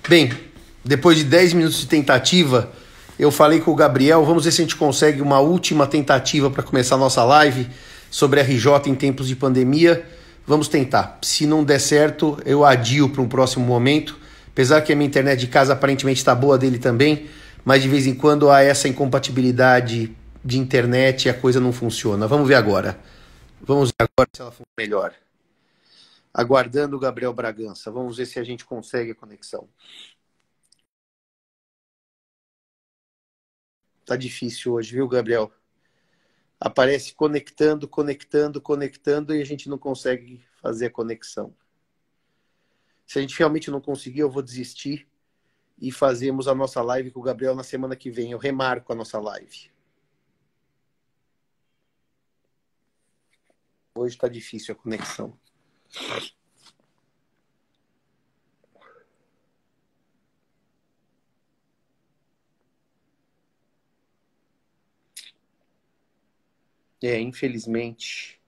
Bem, depois de 10 minutos de tentativa, eu falei com o Gabriel, vamos ver se a gente consegue uma última tentativa para começar a nossa live sobre RJ em tempos de pandemia. Vamos tentar. Se não der certo, eu adio para um próximo momento. Apesar que a minha internet de casa aparentemente está boa, dele também, mas de vez em quando há essa incompatibilidade de internet e a coisa não funciona. Vamos ver agora. Vamos ver agora se ela funciona melhor. Aguardando o Gabriel Bragança. Vamos ver se a gente consegue a conexão. Tá difícil hoje, viu, Gabriel? Aparece conectando e a gente não consegue fazer a conexão. Se a gente realmente não conseguir, eu vou desistir e fazemos a nossa live com o Gabriel na semana que vem. Eu remarco a nossa live. Hoje tá difícil a conexão. Infelizmente,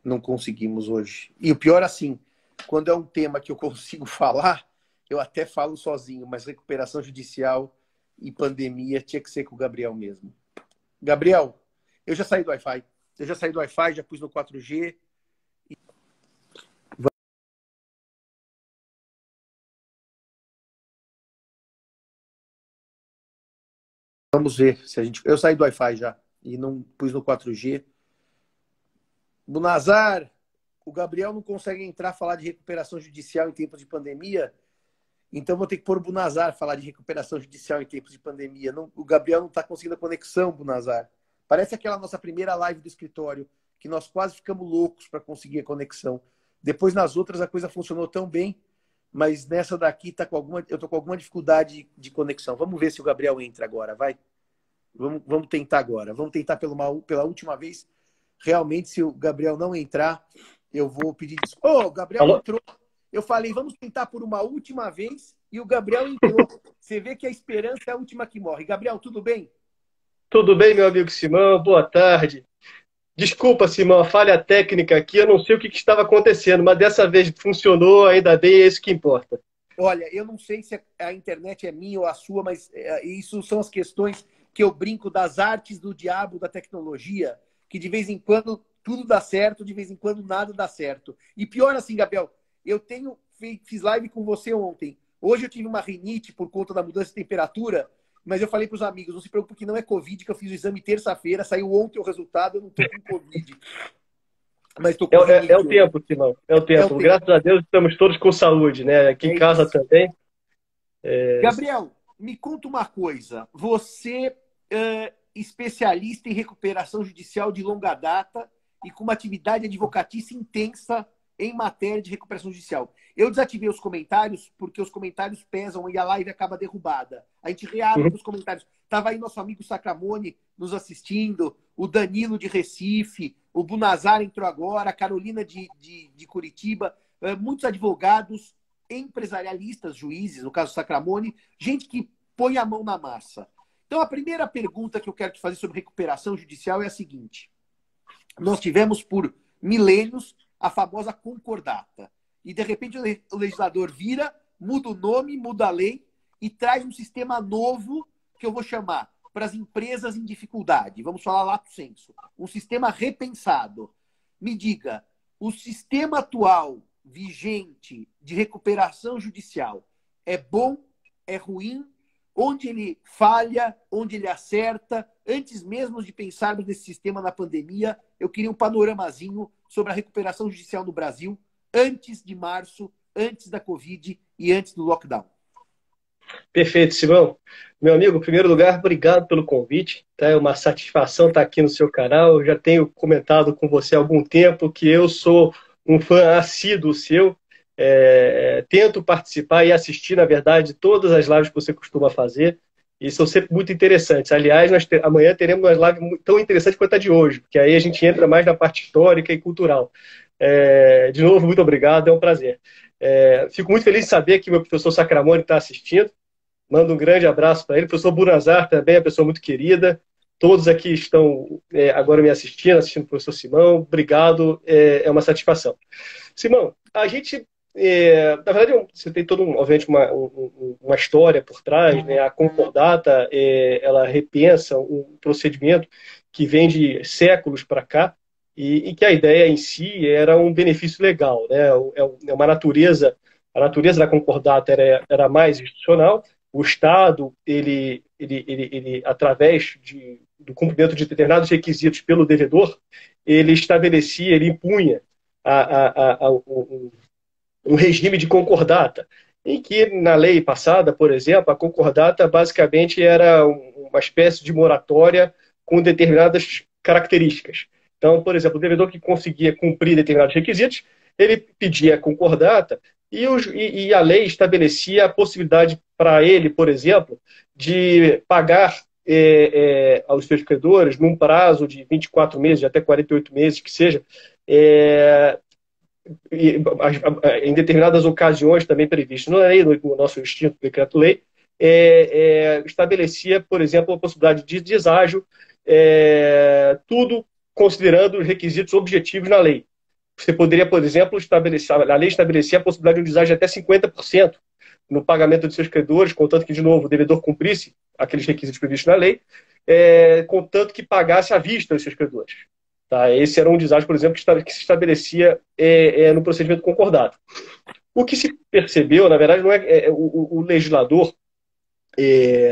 não conseguimos hoje. E o pior, assim, quando é um tema que eu consigo falar, eu até falo sozinho, mas recuperação judicial e pandemia tinha que ser com o Gabriel mesmo. Gabriel, eu já saí do Wi-Fi. Já pus no 4G. Vamos ver se a gente... Eu saí do Wi-Fi já e não pus no 4G. Bunazar, o Gabriel não consegue entrar falar de recuperação judicial em tempos de pandemia, então vou ter que pôr o Bunazar falar de recuperação judicial em tempos de pandemia. Não, o Gabriel não está conseguindo a conexão, Bunazar. Parece aquela nossa primeira live do escritório, que nós quase ficamos loucos para conseguir a conexão. Depois, nas outras, a coisa funcionou tão bem, mas nessa daqui eu estou com alguma dificuldade de conexão. Vamos ver se o Gabriel entra agora, vai? Vamos tentar agora. Vamos tentar pela última vez. Realmente, se o Gabriel não entrar, eu vou pedir desculpa. O Gabriel Alô? entrou. Eu falei, vamos tentar por uma última vez, e o Gabriel entrou. Você vê que a esperança é a última que morre. Gabriel, tudo bem? Tudo bem, meu amigo Simão? Boa tarde. Desculpa, Simão, a falha técnica aqui, eu não sei o que estava acontecendo, mas dessa vez funcionou, ainda bem, é isso que importa. Olha, eu não sei se a internet é minha ou a sua, mas isso são as questões que eu brinco das artes do diabo da tecnologia, que de vez em quando tudo dá certo, de vez em quando nada dá certo. E pior assim, Gabriel, fiz live com você ontem. Hoje eu tive uma rinite por conta da mudança de temperatura, mas eu falei para os amigos, não se preocupe que não é Covid, que eu fiz o exame terça-feira, saiu ontem o resultado, eu não estou com Covid. Mas estou com rinite. É o tempo, Simão, é o tempo. Graças a Deus estamos todos com saúde, né? Aqui em casa isso também. Gabriel, me conta uma coisa. Você é especialista em recuperação judicial de longa data e com uma atividade advocatícia intensa em matéria de recuperação judicial. Eu desativei os comentários porque os comentários pesam e a live acaba derrubada. A gente reabre os comentários. Estava aí nosso amigo Sacramone nos assistindo, o Danilo de Recife, o Bunazar entrou agora, a Carolina de Curitiba, muitos advogados, empresarialistas, juízes, no caso Sacramone, gente que põe a mão na massa. Então, a primeira pergunta que eu quero te fazer sobre recuperação judicial é a seguinte. Nós tivemos por milênios a famosa concordata. E, de repente, o legislador vira, muda o nome, muda a lei e traz um sistema novo que eu vou chamar para as empresas em dificuldade. Vamos falar lato sensu. Um sistema repensado. Me diga, o sistema atual vigente de recuperação judicial é bom, é ruim, onde ele falha, onde ele acerta? Antes mesmo de pensarmos nesse sistema na pandemia, eu queria um panoramazinho sobre a recuperação judicial no Brasil antes de março, antes da Covid e antes do lockdown. Perfeito, Simão. Meu amigo, em primeiro lugar, obrigado pelo convite. Tá? É uma satisfação estar aqui no seu canal. Eu já tenho comentado com você há algum tempo que eu sou um fã assíduo seu. Tento participar e assistir, na verdade, todas as lives que você costuma fazer. E são sempre muito interessantes. Aliás, amanhã teremos uma live tão interessante quanto a de hoje, porque aí a gente entra mais na parte histórica e cultural. De novo, muito obrigado, é um prazer. Fico muito feliz de saber que meu professor Sacramone está assistindo. Mando um grande abraço para ele. O professor Bunazar também é uma pessoa muito querida. Todos aqui estão agora me assistindo o professor Simão. Obrigado, é uma satisfação. Simão, a gente na verdade, você tem todo, obviamente, uma história por trás, né? A concordata, ela repensa um procedimento que vem de séculos para cá e que a ideia em si era um benefício legal, né? É uma natureza, a natureza da concordata era mais institucional. O Estado, ele através do cumprimento de determinados requisitos pelo devedor, ele estabelecia, ele impunha um regime de concordata, em que, na lei passada, por exemplo, a concordata basicamente era uma espécie de moratória com determinadas características. Então, por exemplo, o devedor que conseguia cumprir determinados requisitos, ele pedia a concordata e a lei estabelecia a possibilidade para ele, por exemplo, de pagar aos seus credores, num prazo de 24 meses, até 48 meses, que seja, em determinadas ocasiões também previstas na lei, no nosso extinto decreto-lei, estabelecia, por exemplo, a possibilidade de deságio, tudo considerando os requisitos objetivos na lei. Você poderia, por exemplo, a lei estabelecia a possibilidade de um deságio de até 50% no pagamento de seus credores, contanto que, de novo, o devedor cumprisse aqueles requisitos previstos na lei, contanto que pagasse à vista os seus credores. Tá? Esse era um deságio, por exemplo, que se estabelecia no procedimento concordado. O que se percebeu, na verdade, não o legislador,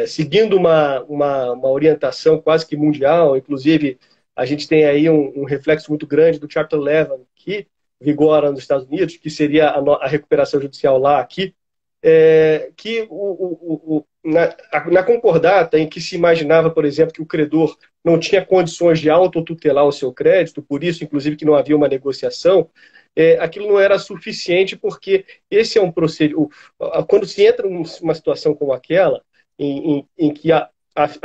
seguindo uma orientação quase que mundial, inclusive a gente tem aí um reflexo muito grande do Chapter 11, que vigora nos Estados Unidos, que seria a recuperação judicial lá, aqui, que na concordata, em que se imaginava, por exemplo, que o credor não tinha condições de autotutelar o seu crédito, por isso, inclusive, que não havia uma negociação, aquilo não era suficiente, porque esse é um procedimento. Quando se entra numa situação como aquela, em que a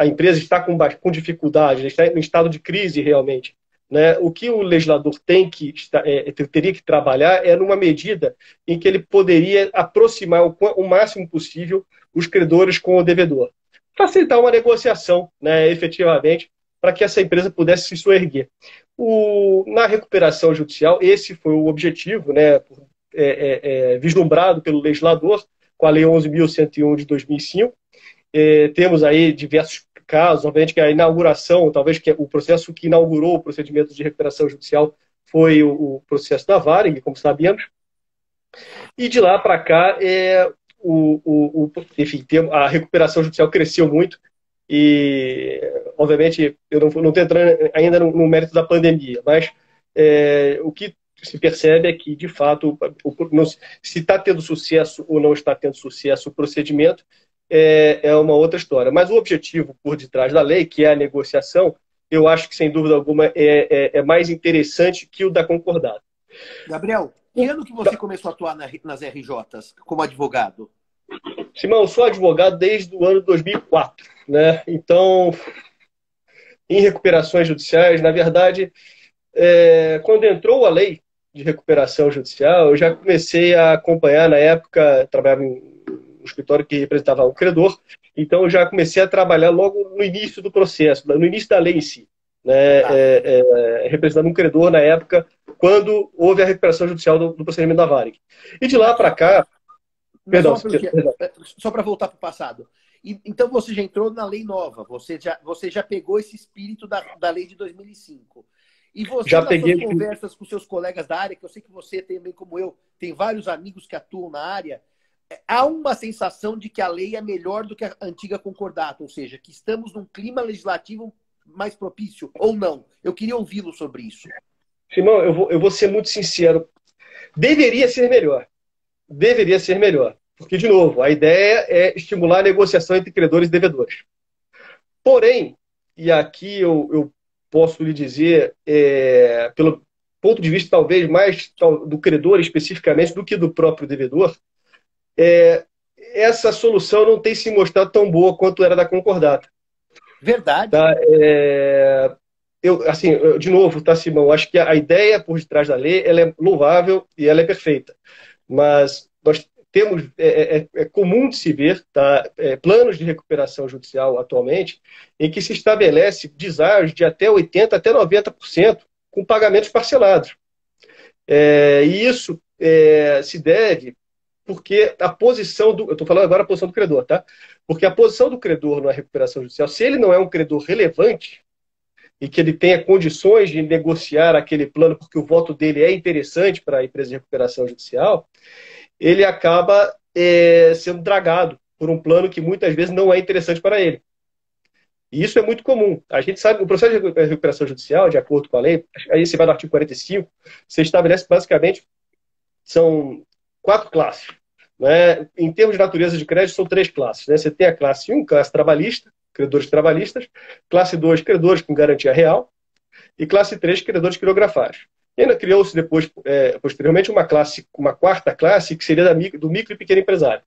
empresa está com dificuldade, está em estado de crise realmente, né? O que o legislador teria que trabalhar é numa medida em que ele poderia aproximar o máximo possível os credores com o devedor. Facilitar uma negociação, né, efetivamente, para que essa empresa pudesse se soerguer. Na recuperação judicial, esse foi o objetivo, né, vislumbrado pelo legislador com a Lei 11.101 de 2005. Temos aí diversos casos, obviamente que a inauguração, talvez que o processo que inaugurou o procedimento de recuperação judicial foi o processo da Varig, como sabemos. E de lá para cá, enfim, a recuperação judicial cresceu muito e, obviamente, eu não estou entrando ainda no mérito da pandemia, mas o que se percebe é que, de fato, se está tendo sucesso ou não está tendo sucesso o procedimento, é uma outra história. Mas o objetivo por detrás da lei, que é a negociação, eu acho que, sem dúvida alguma, é mais interessante que o da concordata. Gabriel, que ano que você começou a atuar nas RJs como advogado? Simão, eu sou advogado desde o ano 2004. Né? Então, em recuperações judiciais, na verdade, quando entrou a lei de recuperação judicial, eu já comecei a acompanhar, na época, trabalhava em um escritório que representava um credor, então eu já comecei a trabalhar logo no início do processo, no início da lei em si, né? Representando um credor na época, quando houve a recuperação judicial do procedimento da Varig. E de lá para cá... Perdão. Só para voltar para o passado. Então você já entrou na lei nova, você já pegou esse espírito da lei de 2005. E você, nas suas conversas com seus colegas da área, que eu sei que você também, como eu, tem vários amigos que atuam na área, há uma sensação de que a lei é melhor do que a antiga concordata, ou seja, que estamos num clima legislativo mais propício, ou não? Eu queria ouvi-lo sobre isso. Simão, eu vou ser muito sincero. Deveria ser melhor. Deveria ser melhor. Porque, de novo, a ideia é estimular a negociação entre credores e devedores. Porém, e aqui eu posso lhe dizer, pelo ponto de vista talvez mais do credor especificamente do que do próprio devedor, essa solução não tem se mostrado tão boa quanto era da concordata. Verdade. Tá? De novo, tá, Simão? Acho que a ideia por detrás da lei ela é louvável e ela é perfeita. Mas nós temos, é comum de se ver, tá, planos de recuperação judicial atualmente em que se estabelece deságios de até 80% até 90% com pagamentos parcelados. E isso se deve porque a posição do... Eu estou falando agora a posição do credor, tá? Porque a posição do credor na recuperação judicial, se ele não é um credor relevante e que ele tenha condições de negociar aquele plano porque o voto dele é interessante para a empresa de recuperação judicial, ele acaba sendo dragado por um plano que muitas vezes não é interessante para ele. E isso é muito comum. A gente sabe, o processo de recuperação judicial, de acordo com a lei, aí você vai no artigo 45, você estabelece basicamente, são 4 classes. Né? Em termos de natureza de crédito, são 3 classes. Né? Você tem a classe 1, classe trabalhista, credores trabalhistas, classe 2, credores com garantia real, e classe 3, credores quirografários. E ainda criou-se depois, posteriormente, uma 4ª classe, que seria do micro e pequeno empresário.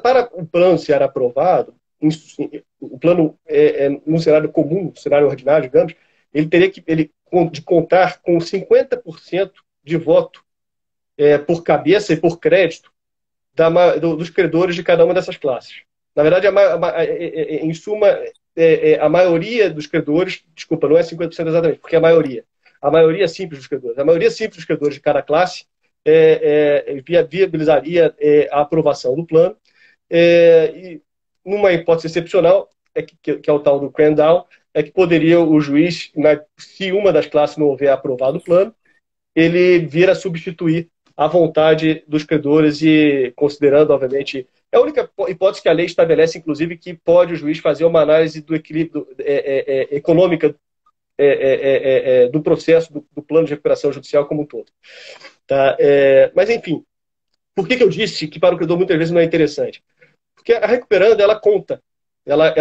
Para o plano ser aprovado, o plano num cenário comum, cenário ordinário, digamos, ele teria de contar com 50% de voto por cabeça e por crédito dos credores de cada uma dessas classes. Na verdade, em suma, a maioria dos credores, desculpa, não é 50% exatamente, porque é a maioria simples dos credores. A maioria simples dos credores de cada classe viabilizaria a aprovação do plano. E numa hipótese excepcional, que é o tal do cram-down, é que poderia o juiz, se uma das classes não houver aprovado o plano, ele vir a substituir a vontade dos credores e considerando, obviamente, é a única hipótese que a lei estabelece, inclusive, que pode o juiz fazer uma análise do equilíbrio econômica do processo do plano de recuperação judicial como um todo. Tá? Mas, enfim, por que eu disse que para o credor muitas vezes não é interessante? Porque a recuperanda, ela conta. Ela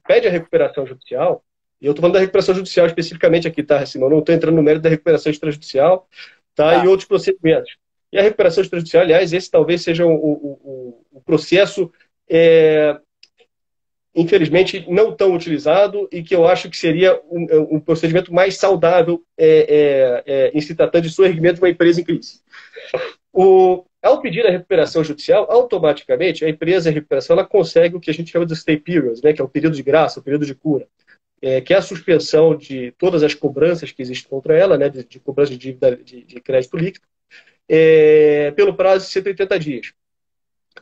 pede a recuperação judicial, e eu estou falando da recuperação judicial especificamente aqui, tá, Simão? Não estou entrando no mérito da recuperação extrajudicial, tá? E outros procedimentos. E a recuperação extrajudicial, aliás, esse talvez seja o processo, infelizmente, não tão utilizado e que eu acho que seria um procedimento mais saudável em se tratando de soerguimento de uma empresa em crise. Ao pedir a recuperação judicial, automaticamente a empresa de recuperação ela consegue o que a gente chama de stay periods, né, que é o período de graça, o período de cura, que é a suspensão de todas as cobranças que existem contra ela, né, de cobrança de dívida de crédito líquido, pelo prazo de 180 dias.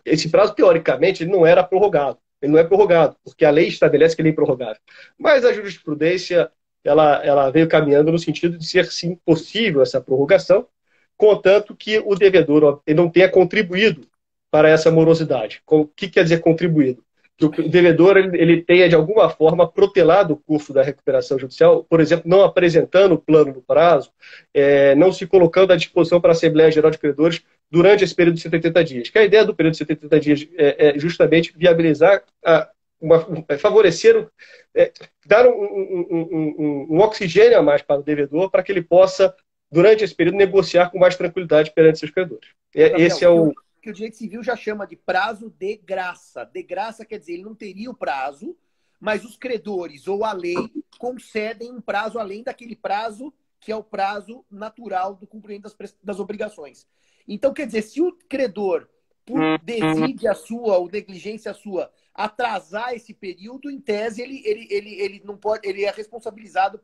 Esse prazo, teoricamente, ele não era prorrogado. Ele não é prorrogado, porque a lei estabelece que ele é improrrogável. Mas a jurisprudência ela veio caminhando no sentido de ser, sim, possível essa prorrogação, contanto que o devedor ele não tenha contribuído para essa morosidade. O que quer dizer contribuído? Que o devedor ele tenha, de alguma forma, protelado o curso da recuperação judicial, por exemplo, não apresentando o plano no prazo, não se colocando à disposição para a Assembleia Geral de Credores durante esse período de 180 dias. Que a ideia do período de 180 dias é justamente viabilizar, favorecer, dar um oxigênio a mais para o devedor, para que ele possa, durante esse período, negociar com mais tranquilidade perante seus credores. Esse é o que o direito civil já chama de prazo de graça. De graça quer dizer, ele não teria o prazo, mas os credores ou a lei concedem um prazo além daquele prazo que é o prazo natural do cumprimento das obrigações. Então, quer dizer, se o credor, por desídia sua ou negligência sua, atrasar esse período, em tese, ele não pode, ele é responsabilizado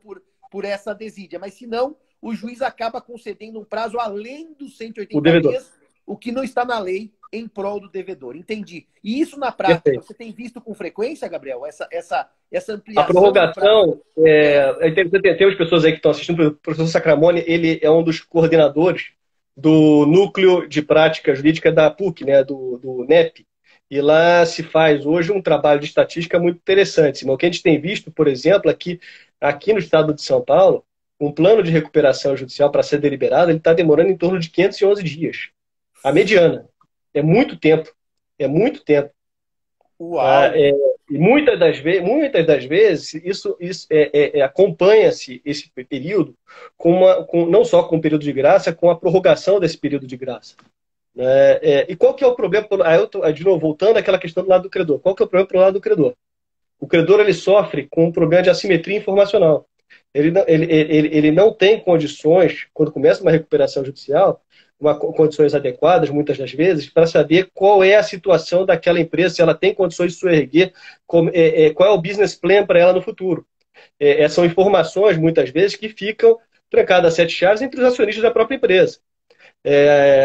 por essa desídia. Mas, se não, o juiz acaba concedendo um prazo além dos 180 dias, o que não está na lei em prol do devedor. Entendi. E isso na prática, você tem visto com frequência, Gabriel, essa ampliação? A prorrogação, temos pessoas aí que estão assistindo, o professor Sacramone, ele é um dos coordenadores do Núcleo de Prática Jurídica da PUC, né, do NEP. E lá se faz hoje um trabalho de estatística muito interessante, Simão. O que a gente tem visto, por exemplo, aqui no estado de São Paulo, um plano de recuperação judicial para ser deliberado, ele está demorando em torno de 511 dias. A mediana. É muito tempo. É muito tempo. Uau! E muitas das vezes, isso acompanha-se esse período não só com o período de graça, com a prorrogação desse período de graça. E qual que é o problema? De novo, voltando àquela questão do lado do credor. Qual que é o problema para o lado do credor? O credor ele sofre com um problema de assimetria informacional. Ele não tem condições, quando começa uma recuperação judicial, condições adequadas, muitas das vezes, para saber qual é a situação daquela empresa, se ela tem condições de soerguer, qual é o business plan para ela no futuro. São informações, muitas vezes, que ficam trancada a sete chaves entre os acionistas da própria empresa.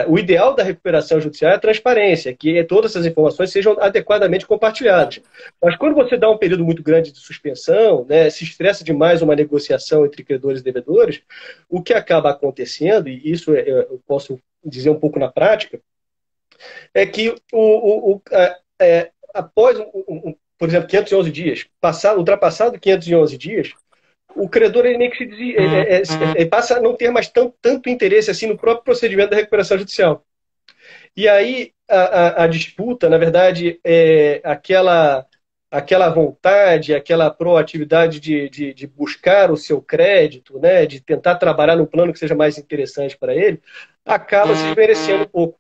O ideal da recuperação judicial é a transparência, que todas essas informações sejam adequadamente compartilhadas. Mas quando você dá um período muito grande de suspensão, né, se estressa demais uma negociação entre credores e devedores, o que acaba acontecendo, e isso eu posso dizer um pouco na prática, é que após, por exemplo, 511 dias, ultrapassado 511 dias, o credor ele meio que passa a não ter mais tanto interesse assim no próprio procedimento da recuperação judicial. E aí a disputa, na verdade, é aquela vontade, aquela proatividade de buscar o seu crédito, né, de tentar trabalhar no plano que seja mais interessante para ele, acaba se esmerecendo um pouco.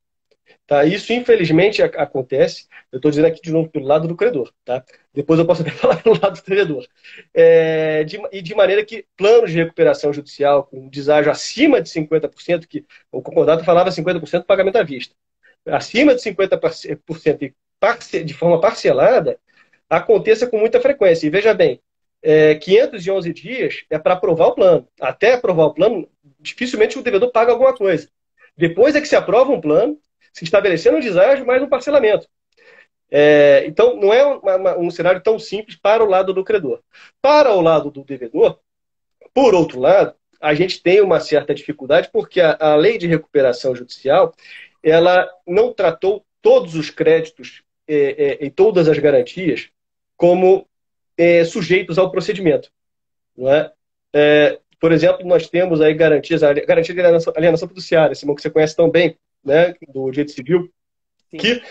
Tá? Isso, infelizmente, acontece. Eu estou dizendo aqui de novo pelo lado do credor. Tá? Depois eu posso até falar pelo lado do devedor. De maneira que planos de recuperação judicial com deságio acima de 50%, que o concordato falava 50% do pagamento à vista, acima de 50% de forma parcelada, aconteça com muita frequência. E veja bem, 511 dias é para aprovar o plano. Até aprovar o plano, dificilmente o devedor paga alguma coisa. Depois é que se aprova um plano, se estabelecendo um deságio mais um parcelamento. Então, não é um cenário tão simples para o lado do credor. Para o lado do devedor, por outro lado, a gente tem uma certa dificuldade porque a lei de recuperação judicial ela não tratou todos os créditos e todas as garantias como sujeitos ao procedimento. Não é? Por exemplo, nós temos aí a garantia de alienação fiduciária, Simão, que você conhece tão bem, né, do direito civil, sim, que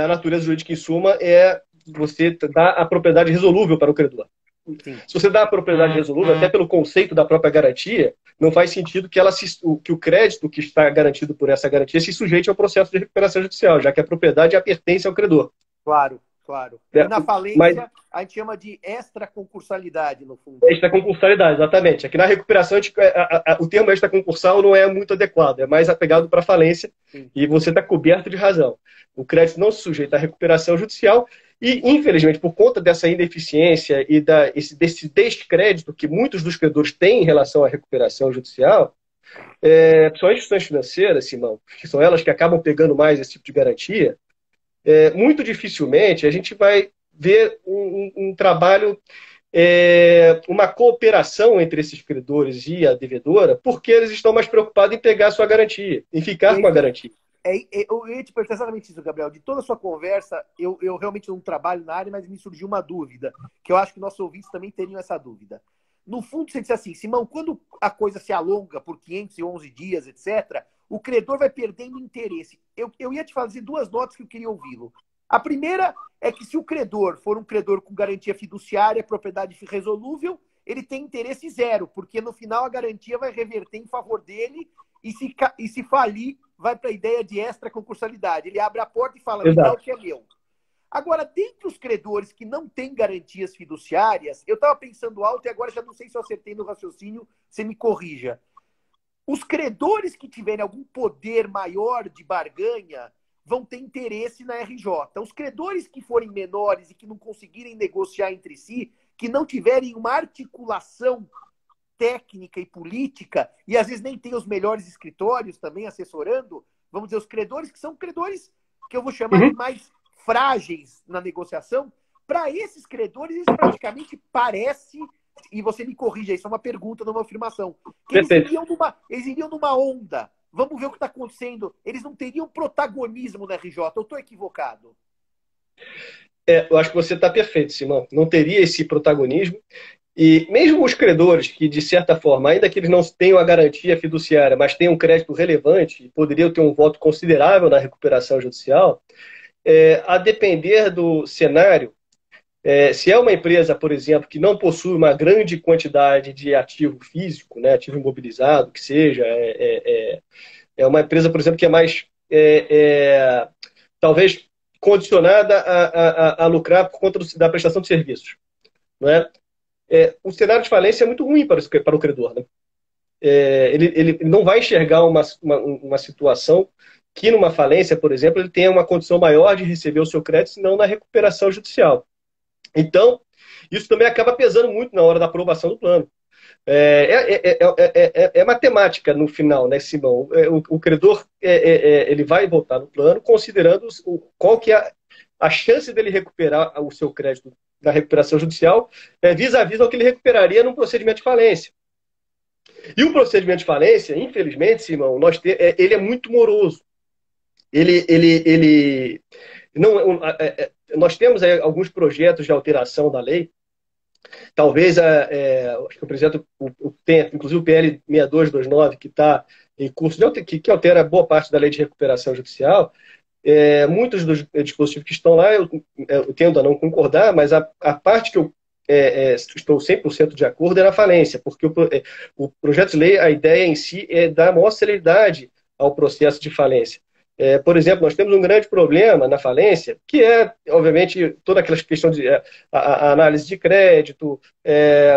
a natureza jurídica, em suma, é você dar a propriedade resolúvel para o credor. Sim. Se você dá a propriedade resolúvel, até pelo conceito da própria garantia, não faz sentido que o crédito que está garantido por essa garantia se sujeite ao processo de recuperação judicial, já que a propriedade já pertence ao credor. Claro. E na falência, a gente chama de extraconcursalidade, no fundo. Extraconcursalidade, exatamente. Aqui na recuperação, o termo extraconcursal não é muito adequado, é mais apegado para a falência. Sim. E você está coberto de razão. O crédito não se sujeita à recuperação judicial e, infelizmente, por conta dessa ineficiência e desse descrédito que muitos dos credores têm em relação à recuperação judicial, são instituições financeiras, Simão, que são elas que acabam pegando mais esse tipo de garantia, muito dificilmente a gente vai ver um trabalho, uma cooperação entre esses credores e a devedora, porque eles estão mais preocupados em pegar a sua garantia, em ficar com a garantia. Eu ia te perguntar exatamente isso, Gabriel. De toda a sua conversa, eu realmente não trabalho na área, mas me surgiu uma dúvida, que eu acho que nossos ouvintes também teriam essa dúvida. No fundo, você disse assim, Simão, quando a coisa se alonga por 511 dias, etc., o credor vai perdendo interesse. Eu ia te fazer duas notas que eu queria ouvi-lo. A primeira é que se o credor for um credor com garantia fiduciária, propriedade resolúvel, ele tem interesse zero, porque no final a garantia vai reverter em favor dele e se falir, vai para a ideia de extraconcursalidade. Ele abre a porta e fala, me dá o que é meu. Agora, dentre os credores que não têm garantias fiduciárias, eu estava pensando alto e agora já não sei se eu acertei no raciocínio, você me corrija. Os credores que tiverem algum poder maior de barganha vão ter interesse na RJ. Os credores que forem menores e que não conseguirem negociar entre si, que não tiverem uma articulação técnica e política, e às vezes nem tem os melhores escritórios também assessorando, vamos dizer, os credores que são credores que eu vou chamar de mais frágeis na negociação, para esses credores, eles praticamente parece, e você me corrija, isso é uma pergunta, não uma afirmação, que eles iriam numa onda. Vamos ver o que está acontecendo. Eles não teriam protagonismo na RJ. Eu estou equivocado? Eu acho que você está perfeito, Simão. Não teria esse protagonismo. E mesmo os credores que, de certa forma, ainda que eles não tenham a garantia fiduciária, mas tenham um crédito relevante e poderiam ter um voto considerável na recuperação judicial, a depender do cenário, se é uma empresa, por exemplo, que não possui uma grande quantidade de ativo físico, né, ativo imobilizado, que seja, é uma empresa, por exemplo, que é mais, talvez, condicionada a lucrar por conta da prestação de serviços. Não é? O cenário de falência é muito ruim para o credor. Né? Ele não vai enxergar uma situação que, numa falência, por exemplo, ele tenha uma condição maior de receber o seu crédito, senão na recuperação judicial. Então, isso também acaba pesando muito na hora da aprovação do plano. É matemática no final, né, Simão? O credor ele vai voltar no plano considerando qual que é a chance dele recuperar o seu crédito na recuperação judicial vis-à-vis ao que ele recuperaria num procedimento de falência. E o procedimento de falência, infelizmente, Simão, ele é muito moroso. Não, nós temos alguns projetos de alteração da lei. Talvez, acho que o projeto tem, inclusive o PL 6229, que está em curso, que altera boa parte da lei de recuperação judicial. Muitos dos dispositivos que estão lá, eu tendo a não concordar, mas a parte que eu estou 100% de acordo é na falência, porque o projeto de lei, a ideia em si é dar maior celeridade ao processo de falência. Por exemplo, nós temos um grande problema na falência, que é, obviamente, toda aquela questão de a análise de crédito,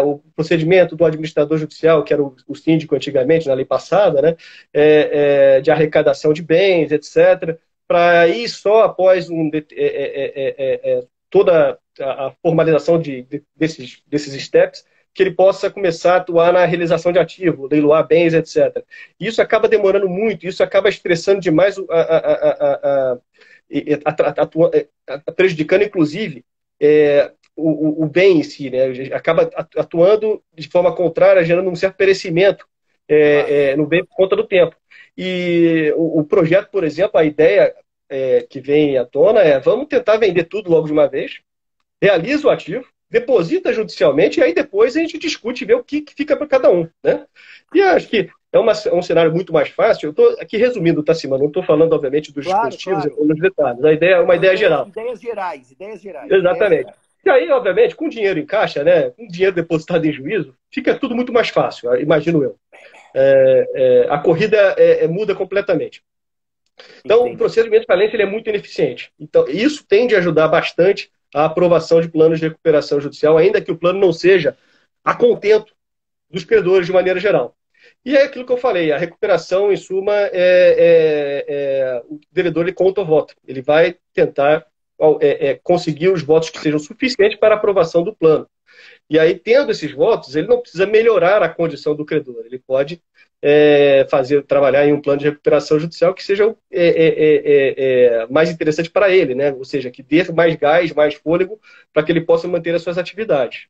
o procedimento do administrador judicial, que era o síndico antigamente, na lei passada, né, de arrecadação de bens, etc., para ir só após toda a formalização desses steps, que ele possa começar a atuar na realização de ativo, leiloar bens, etc. Isso acaba demorando muito, isso acaba estressando demais, prejudicando, inclusive o bem em si, né? Acaba atuando de forma contrária, gerando um certo perecimento no bem por conta do tempo. E o projeto, por exemplo, a ideia que vem à tona vamos tentar vender tudo logo de uma vez, realiza o ativo, deposita judicialmente e aí depois a gente discute e vê o que fica para cada um, né? E acho que é um cenário muito mais fácil. Eu estou aqui resumindo, tá, Simão? Não estou falando, obviamente, dos dispositivos e dos detalhes. A ideia é uma ideia geral. Ideias gerais. Exatamente. E aí, obviamente, com dinheiro em caixa, né, com dinheiro depositado em juízo, fica tudo muito mais fácil, imagino eu. A corrida muda completamente. Então, entendi. O procedimento de falência ele é muito ineficiente. Então, isso tende a ajudar bastante a aprovação de planos de recuperação judicial, ainda que o plano não seja a contento dos credores de maneira geral. E é aquilo que eu falei, a recuperação, em suma, o devedor ele conta o voto. Ele vai tentar conseguir os votos que sejam suficientes para a aprovação do plano. E aí, tendo esses votos, ele não precisa melhorar a condição do credor. Ele pode trabalhar em um plano de recuperação judicial que seja mais interessante para ele, né? Ou seja, que dê mais gás, mais fôlego, para que ele possa manter as suas atividades.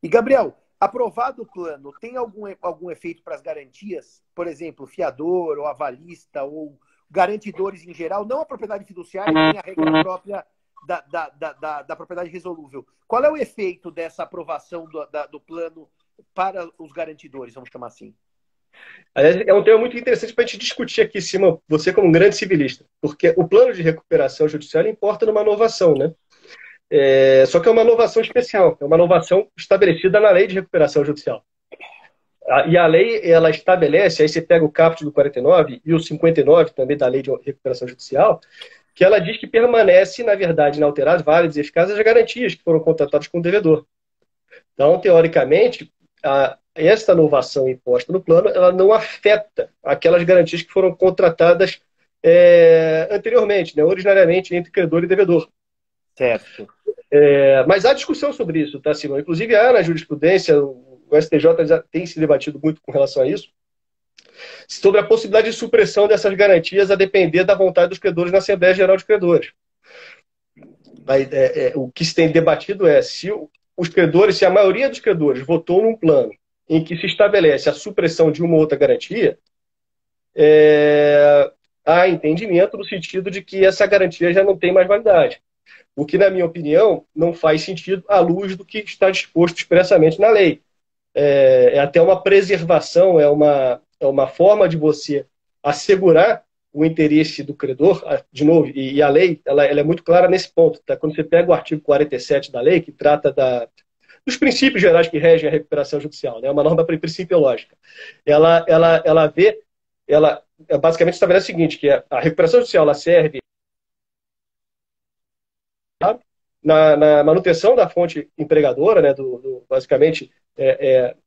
E, Gabriel, aprovado o plano, tem algum efeito para as garantias? Por exemplo, fiador, ou avalista, ou garantidores em geral, não a propriedade fiduciária, nem a regra própria da propriedade resolúvel. Qual é o efeito dessa aprovação do plano para os garantidores, vamos chamar assim? É um tema muito interessante para a gente discutir aqui em cima, você como um grande civilista, porque o plano de recuperação judicial importa numa inovação, né? Só que é uma inovação especial, é uma inovação estabelecida na lei de recuperação judicial. E a lei, ela estabelece, aí você pega o caput do 49 e o 59 também da lei de recuperação judicial, que ela diz que permanece, na verdade, inalteradas, válidas e eficazes as garantias que foram contratadas com o devedor. Então, teoricamente, esta inovação imposta no plano, ela não afeta aquelas garantias que foram contratadas anteriormente, né, originariamente, entre credor e devedor. Certo. Mas há discussão sobre isso, tá, Simão? Inclusive, há na jurisprudência, o STJ já tem se debatido muito com relação a isso, sobre a possibilidade de supressão dessas garantias a depender da vontade dos credores na Assembleia Geral de Credores. O que se tem debatido é se os credores, se a maioria dos credores votou num plano em que se estabelece a supressão de uma ou outra garantia, há entendimento no sentido de que essa garantia já não tem mais validade. O que, na minha opinião, não faz sentido à luz do que está disposto expressamente na lei. É até uma preservação, é uma forma de você assegurar o interesse do credor, de novo, e a lei ela é muito clara nesse ponto. Tá? Quando você pega o artigo 47 da lei, que trata dos princípios gerais que regem a recuperação judicial, né? Uma norma principiológica, ela basicamente estabelece o seguinte, que a recuperação judicial ela serve na manutenção da fonte empregadora, né? Basicamente,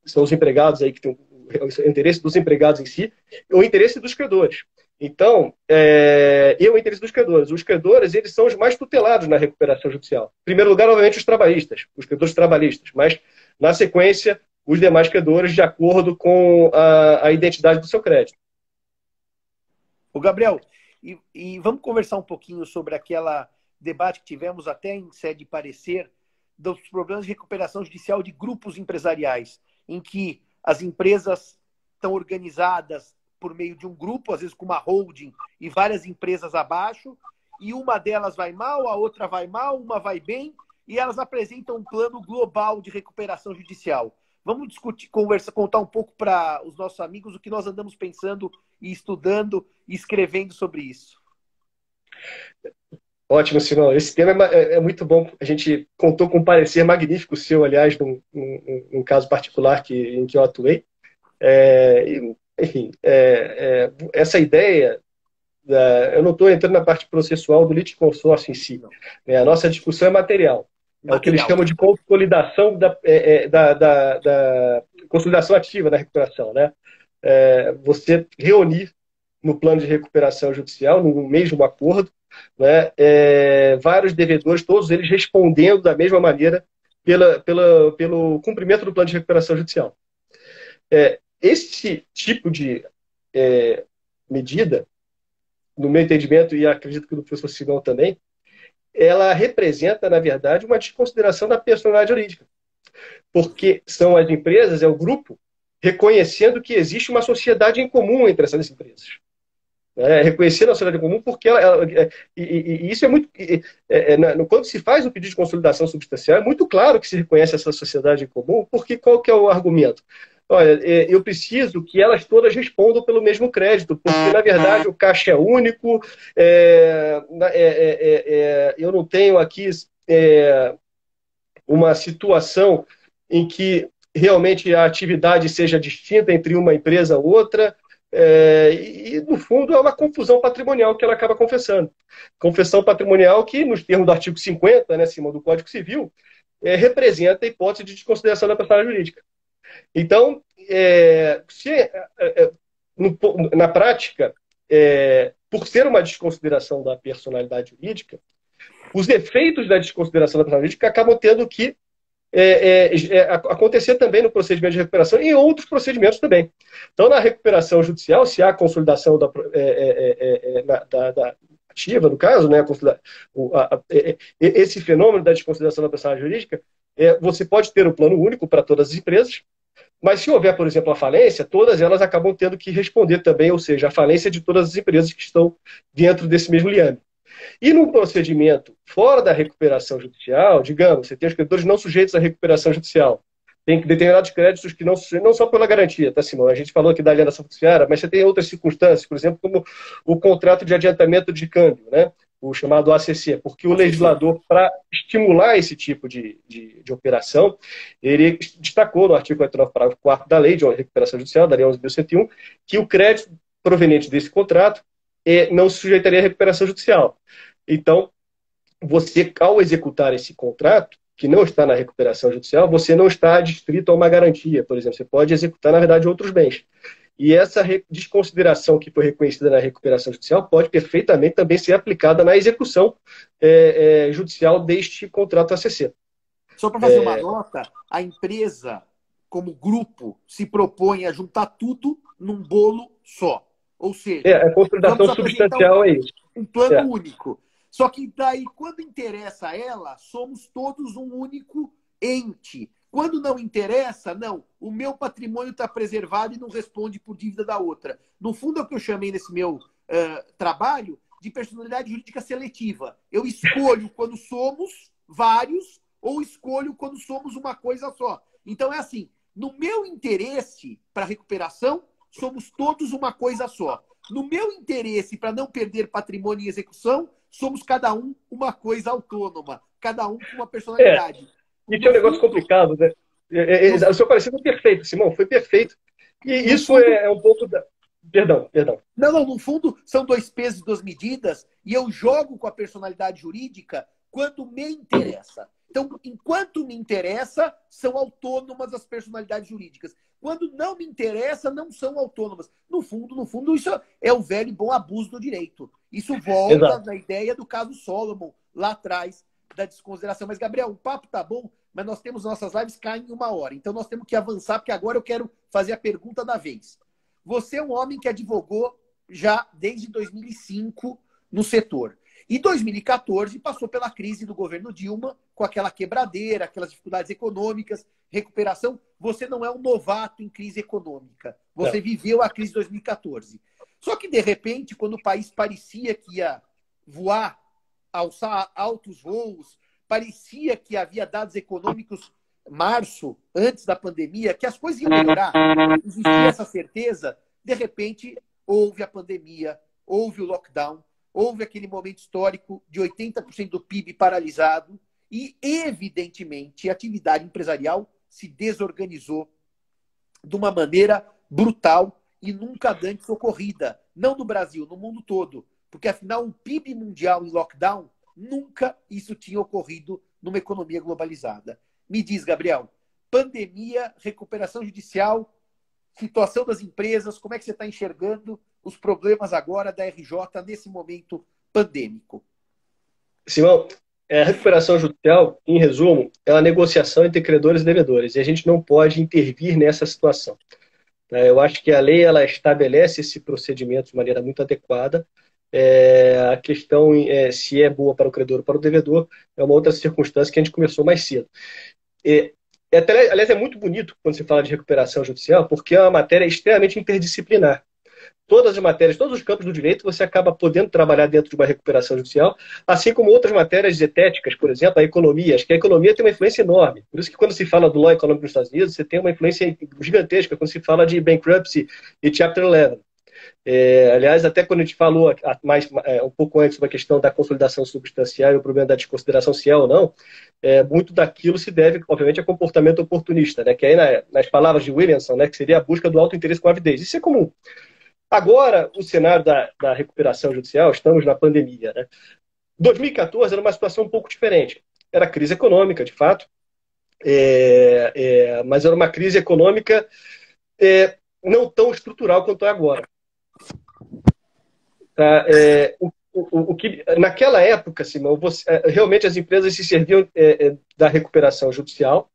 são os empregados aí que têm o interesse dos empregados em si, o interesse dos credores. Então, o interesse dos credores. Os credores, eles são os mais tutelados na recuperação judicial. Em primeiro lugar, obviamente, os trabalhistas, os credores trabalhistas, mas, na sequência, os demais credores de acordo com a identidade do seu crédito. Ô, Gabriel, e vamos conversar um pouquinho sobre aquela debate que tivemos até em sede de parecer dos problemas de recuperação judicial de grupos empresariais, em que as empresas estão organizadas por meio de um grupo, às vezes com uma holding e várias empresas abaixo, e uma delas vai mal, a outra vai mal, uma vai bem, e elas apresentam um plano global de recuperação judicial. Vamos discutir, contar um pouco para os nossos amigos o que nós andamos pensando e estudando e escrevendo sobre isso. Ótimo, Simão. Esse tema é muito bom. A gente contou com um parecer magnífico seu, aliás, num caso particular em que eu atuei. Enfim, essa ideia, eu não estou entrando na parte processual do litisconsórcio em si. A nossa discussão é material. É o que eles chamam de consolidação da consolidação ativa da recuperação, né? Você reunir no plano de recuperação judicial, no mesmo acordo, né, vários devedores, todos eles respondendo da mesma maneira pelo cumprimento do plano de recuperação judicial. Esse tipo de medida, no meu entendimento, e acredito que do professor Simão também, ela representa, na verdade, uma desconsideração da personalidade jurídica. Porque são as empresas, é o grupo, reconhecendo que existe uma sociedade em comum entre essas empresas. Reconhecer a sociedade comum, porque e isso é muito. Quando se faz o pedido de consolidação substancial, é muito claro que se reconhece essa sociedade em comum, porque qual que é o argumento? Olha, eu preciso que elas todas respondam pelo mesmo crédito, porque, na verdade, o caixa é único, eu não tenho aqui uma situação em que realmente a atividade seja distinta entre uma empresa e outra. E, no fundo, é uma confusão patrimonial que ela acaba confessando. Confissão patrimonial que, nos termos do artigo 50, né, Simão, do Código Civil, representa a hipótese de desconsideração da personalidade jurídica. Então, na prática, por ser uma desconsideração da personalidade jurídica, os efeitos da desconsideração da personalidade jurídica acabam tendo que acontecer também no procedimento de recuperação e em outros procedimentos também. Então, na recuperação judicial, se há consolidação da ativa, no caso, né, esse fenômeno da desconsideração da personalidade jurídica, você pode ter um plano único para todas as empresas, mas se houver, por exemplo, a falência, todas elas acabam tendo que responder também, ou seja, a falência de todas as empresas que estão dentro desse mesmo liame. E num procedimento fora da recuperação judicial, digamos, você tem os credores não sujeitos à recuperação judicial. Tem determinados créditos que não só pela garantia, tá, Simão? A gente falou aqui da alienação fiduciária, mas você tem outras circunstâncias, por exemplo, como o contrato de adiantamento de câmbio, né? O chamado ACC, porque o legislador, para estimular esse tipo de operação, ele destacou no artigo 49, parágrafo 4º da Lei de Recuperação Judicial, da Lei 11.101, que o crédito proveniente desse contrato não se sujeitaria à recuperação judicial. Então, você, ao executar esse contrato, que não está na recuperação judicial, você não está adstrito a uma garantia, por exemplo. Você pode executar, na verdade, outros bens. E essa desconsideração que foi reconhecida na recuperação judicial pode perfeitamente também ser aplicada na execução judicial deste contrato ACC. Só para fazer uma nota, a empresa, como grupo, se propõe a juntar tudo num bolo só. Ou seja, a consolidação substancial é isso. Um plano único. Só que daí, quando interessa a ela, somos todos um único ente. Quando não interessa, não. O meu patrimônio está preservado e não responde por dívida da outra. No fundo, é o que eu chamei nesse meu trabalho de personalidade jurídica seletiva. Eu escolho quando somos vários ou escolho quando somos uma coisa só. Então, é assim, no meu interesse para recuperação, somos todos uma coisa só. No meu interesse para não perder patrimônio em execução, somos cada um uma coisa autônoma, cada um com uma personalidade. E tinha um negócio complicado, né? O seu parecer foi perfeito, Simão, foi perfeito. E isso é um pouco da... Perdão. Não, no fundo, são dois pesos e duas medidas, e eu jogo com a personalidade jurídica quando me interessa. Então, enquanto me interessa, são autônomas as personalidades jurídicas. Quando não me interessa, não são autônomas. No fundo, isso é o velho e bom abuso do direito. Isso volta na ideia do caso Solomon, lá atrás, da desconsideração. Mas, Gabriel, o papo tá bom, mas nós temos nossas lives caem em 1 hora. Então nós temos que avançar, porque agora eu quero fazer a pergunta da vez. Você é um homem que advogou já desde 2005 no setor. E 2014 passou pela crise do governo Dilma, com aquela quebradeira, aquelas dificuldades econômicas, recuperação. Você não é um novato em crise econômica. Você viveu a crise de 2014. Só que, de repente, quando o país parecia que ia voar, alçar altos voos, parecia que havia dados econômicos, março, antes da pandemia, que as coisas iam melhorar, existia essa certeza, de repente houve a pandemia, houve o lockdown, houve aquele momento histórico de 80% do PIB paralisado e, evidentemente, a atividade empresarial se desorganizou de uma maneira brutal e nunca antes ocorrida. Não no Brasil, no mundo todo. Porque, afinal, um PIB mundial em lockdown, nunca isso tinha ocorrido numa economia globalizada. Me diz, Gabriel, pandemia, recuperação judicial, situação das empresas, como é que você está enxergando os problemas agora da RJ nesse momento pandêmico? Simão, a recuperação judicial, em resumo, é uma negociação entre credores e devedores, e a gente não pode intervir nessa situação. Eu acho que a lei ela estabelece esse procedimento de maneira muito adequada. A questão se é boa para o credor ou para o devedor é uma outra circunstância que a gente começou mais cedo. Aliás, é muito bonito quando se fala de recuperação judicial, porque é uma matéria extremamente interdisciplinar. Todas as matérias, todos os campos do direito, você acaba podendo trabalhar dentro de uma recuperação judicial, assim como outras matérias dietéticas, por exemplo, a economia. Acho que a economia tem uma influência enorme. Por isso que quando se fala do law econômico nos Estados Unidos, você tem uma influência gigantesca quando se fala de bankruptcy e Chapter 11. Aliás, até quando a gente falou um pouco antes sobre a questão da consolidação substancial e o problema da desconsideração se é ou não, muito daquilo se deve, obviamente, a comportamento oportunista, né? Que aí, nas palavras de Williamson, né, que seria a busca do alto interesse com avidez. Isso é comum. Agora, o cenário da recuperação judicial, estamos na pandemia, né? 2014 era uma situação um pouco diferente. Era crise econômica, de fato, mas era uma crise econômica não tão estrutural quanto é agora. O que, naquela época, Simão, realmente as empresas se serviam da recuperação judicial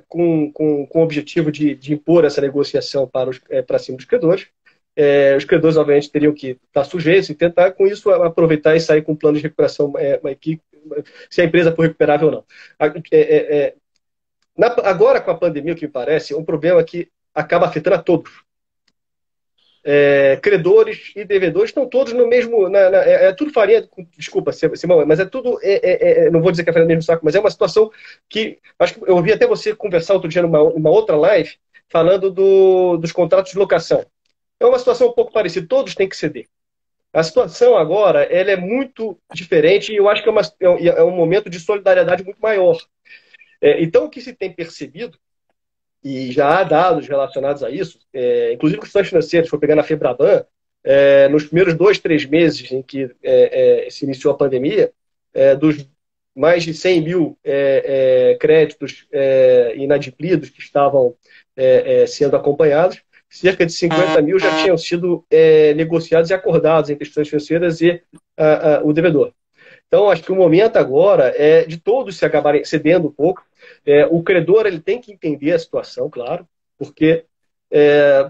com o objetivo de impor essa negociação para cima dos credores. Os credores, obviamente, teriam que estar sujeitos e tentar, com isso, aproveitar e sair com um plano de recuperação, se a empresa for recuperável ou não. Agora, com a pandemia, o que me parece, é um problema que acaba afetando a todos. Credores e devedores estão todos no mesmo... tudo farinha... Desculpa, Simão, mas é tudo... não vou dizer que é farinha no mesmo saco, mas é uma situação que... Acho que eu ouvi até você conversar outro dia numa outra live falando dos contratos de locação. É uma situação um pouco parecida. Todos têm que ceder. A situação agora ela é muito diferente e eu acho que é um momento de solidariedade muito maior. Então, o que se tem percebido, e já há dados relacionados a isso, inclusive questões financeiras, se for pegar na Febraban, nos primeiros 2, 3 meses em que se iniciou a pandemia, dos mais de 100 mil créditos inadimplidos que estavam sendo acompanhados, cerca de 50 mil já tinham sido negociados e acordados entre instituições financeiras e o devedor. Então, acho que o momento agora é de todos se acabarem cedendo um pouco. O credor ele tem que entender a situação, claro, porque,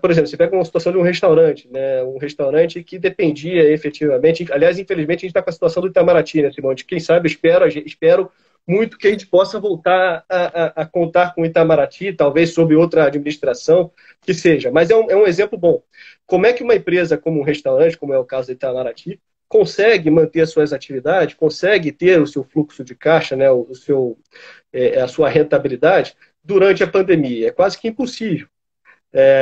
por exemplo, você pega uma situação de um restaurante, né? Um restaurante que dependia efetivamente, aliás, infelizmente, a gente está com a situação do Itamaraty, né, Simão? De quem sabe, espero muito que a gente possa voltar a contar com o Itamaraty, talvez sob outra administração, que seja. Mas é um exemplo bom. Como é que uma empresa como um restaurante, como é o caso do Itamaraty, consegue manter as suas atividades, consegue ter o seu fluxo de caixa, né, a sua rentabilidade durante a pandemia? É quase que impossível.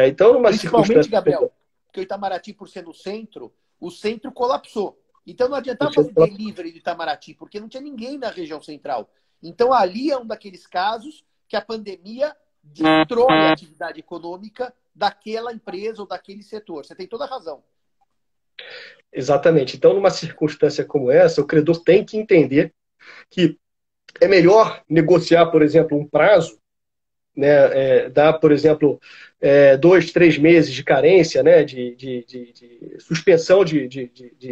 Então, numa Principalmente, Gabriel, porque o Itamaraty, por ser no centro, o centro colapsou. Então não adiantava fazer delivery do Itamaraty, porque não tinha ninguém na região central. Então ali é um daqueles casos que a pandemia destrói a atividade econômica daquela empresa ou daquele setor. Você tem toda a razão. Exatamente. Então, numa circunstância como essa, o credor tem que entender que é melhor negociar, por exemplo, um prazo, né, dar, por exemplo, 2, 3 meses de carência, né, de suspensão de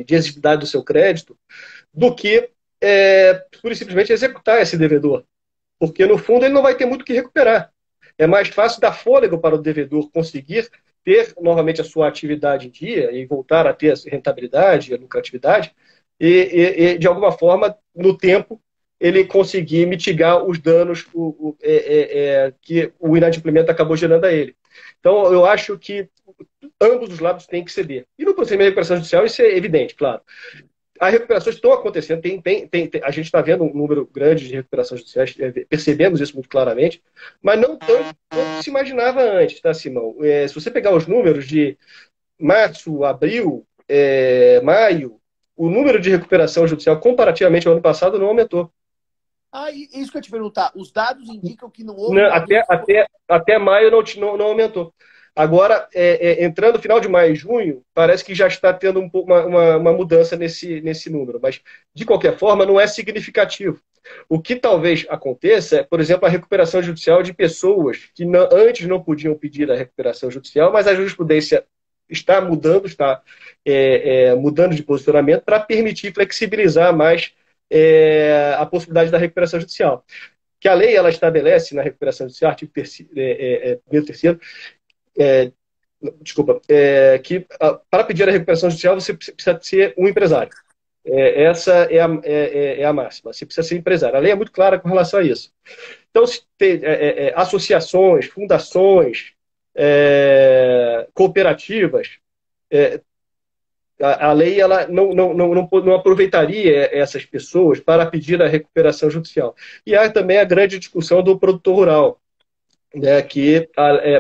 exigibilidade do seu crédito, do que pura e simplesmente executar esse devedor. porque no fundo ele não vai ter muito o que recuperar. É mais fácil dar fôlego para o devedor conseguir ter novamente a sua atividade em dia e voltar a ter a rentabilidade, a lucratividade, e de alguma forma, no tempo, ele conseguir mitigar os danos que o inadimplemento acabou gerando a ele. Então, eu acho que ambos os lados têm que ceder. E no procedimento de recuperação judicial isso é evidente, claro. As recuperações estão acontecendo, a gente está vendo um número grande de recuperações judiciais, percebemos isso muito claramente, mas não tanto quanto se imaginava antes, tá, Simão? Se você pegar os números de março, abril, maio, o número de recuperação judicial comparativamente ao ano passado não aumentou. Isso que eu ia te perguntar. Os dados indicam que não houve... Não, até maio não aumentou. Agora, entrando no final de maio e junho, parece que já está tendo uma mudança nesse número. Mas, de qualquer forma, não é significativo. O que talvez aconteça é, por exemplo, a recuperação judicial de pessoas que antes não podiam pedir a recuperação judicial, mas a jurisprudência está mudando de posicionamento para permitir flexibilizar mais a possibilidade da recuperação judicial. Que a lei ela estabelece na recuperação judicial, artigo 3º, que para pedir a recuperação judicial você precisa ser um empresário. Essa é a máxima. Você precisa ser empresário. A lei é muito clara com relação a isso. Então, se tem associações, fundações, cooperativas, a lei ela não aproveitaria essas pessoas para pedir a recuperação judicial. E há também a grande discussão do produtor rural, né, que